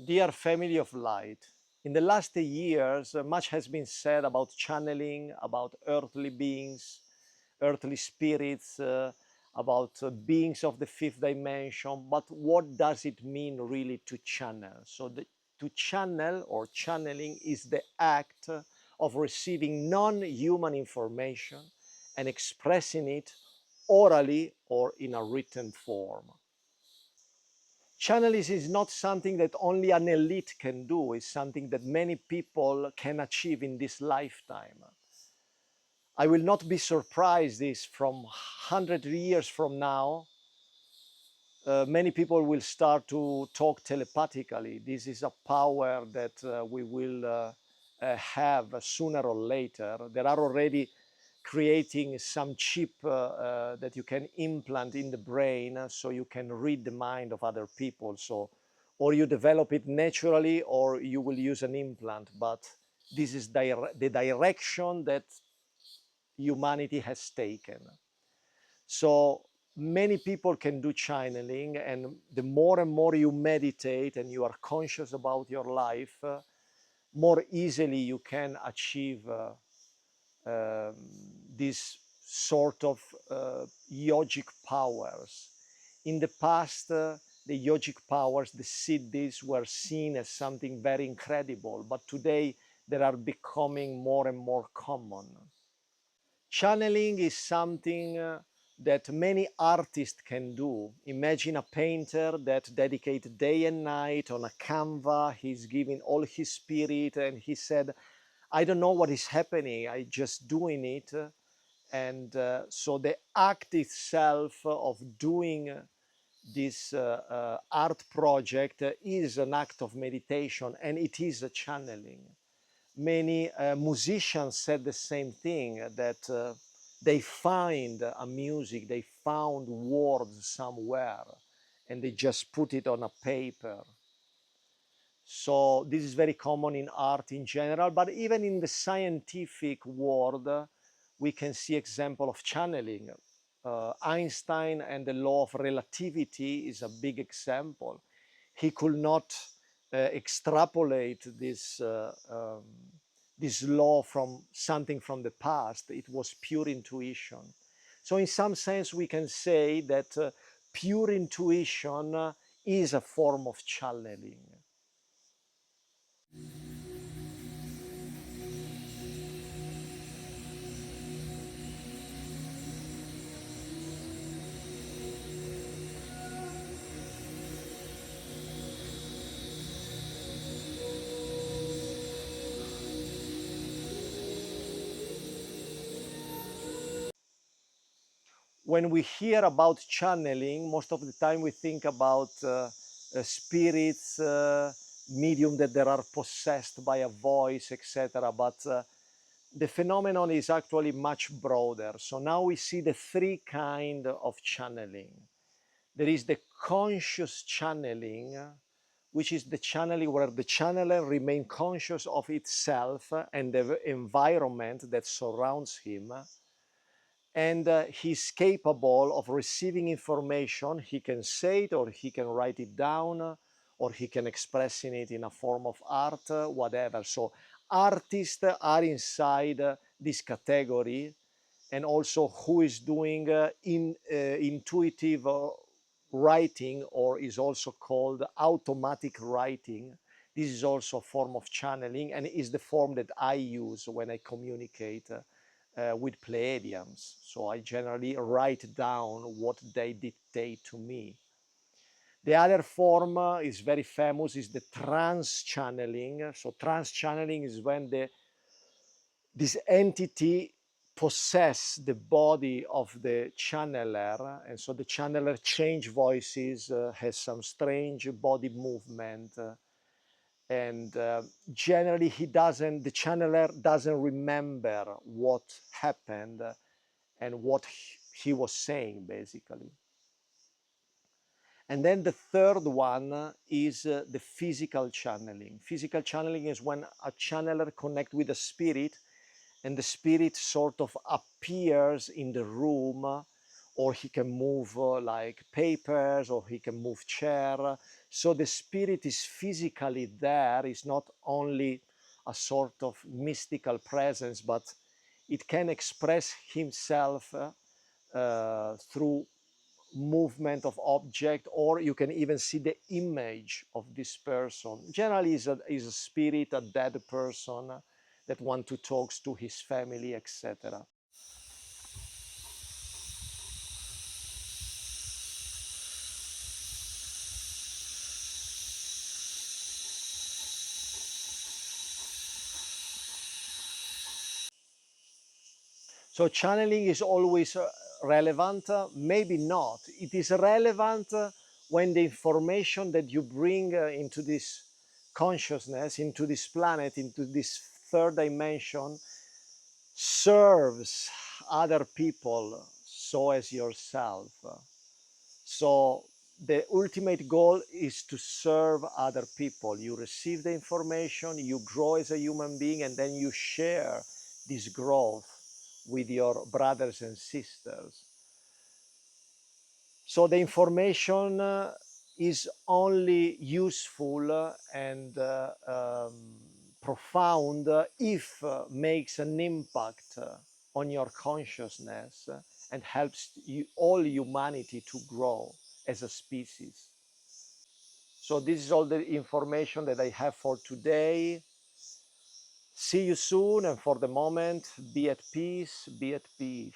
Dear family of light, in the last years, much has been said about channeling, about earthly beings, earthly spirits, about beings of the fifth dimension. But what does it mean really to channel? To channel or channeling is the act of receiving non-human information and expressing it orally or in a written form. Channeling is not something that only an elite can do, it's something that many people can achieve in this lifetime. I will not be surprised if from 100 years from now, many people will start to talk telepathically. This is a power that we will have sooner or later. There are already creating some chip that you can implant in the brain so you can read the mind of other people. So, or you develop it naturally or you will use an implant. But this is the direction that humanity has taken. So many people can do channeling, and the more and more you meditate and you are conscious about your life, more easily you can achieve these sort of yogic powers. In the past, the yogic powers, the siddhis, were seen as something very incredible, but today they are becoming more and more common. Channeling is something that many artists can do. Imagine a painter that dedicates day and night on a canvas. He's giving all his spirit and he said, I don't know what is happening, I just doing it. And so the act itself of doing this art project is an act of meditation, and it is a channeling. Many musicians said the same thing, that they find a music, they found words somewhere, and they just put it on a paper. So this is very common in art in general, but even in the scientific world, we can see example of channeling. Einstein and the law of relativity is a big example. He could not extrapolate this law from something from the past. It was pure intuition. So in some sense, we can say that pure intuition is a form of channeling. When we hear about channeling, most of the time we think about spirits, medium that they are possessed by a voice, etc. But the phenomenon is actually much broader. So now we see the three kinds of channeling. There is the conscious channeling, which is the channeling where the channeler remains conscious of itself and the environment that surrounds him, and he's capable of receiving information. He can say it, or he can write it down, or he can express it in a form of art, whatever. So artists are inside this category, and also who is doing intuitive writing, or is also called automatic writing. This is also a form of channeling, and is the form that I use when I communicate with Pleiadians. So I generally write down what they dictate to me. The other form is very famous, is the trance channeling. So trance channeling is when this entity possess the body of the channeler, and so the channeler change voices, has some strange body movement, and generally the channeler doesn't remember what happened and what he was saying, basically. And then the third one is the physical channeling. Physical channeling is when a channeler connects with a spirit, and the spirit sort of appears in the room, or he can move like papers, or he can move chair. So the spirit is physically there. It's not only a sort of mystical presence, but it can express himself through movement of object, or you can even see the image of this person. Generally is a spirit, a dead person that want to talk to his family, etc. So channeling is always relevant, maybe not. It is relevant when the information that you bring into this consciousness, into this planet, into this third dimension, serves other people so as yourself. So the ultimate goal is to serve other people. You receive the information, you grow as a human being, and then you share this growth with your brothers and sisters. So the information is only useful and profound if makes an impact on your consciousness and helps you, all humanity to grow as a species. So this is all the information that I have for today. See you soon, and for the moment, be at peace, be at peace.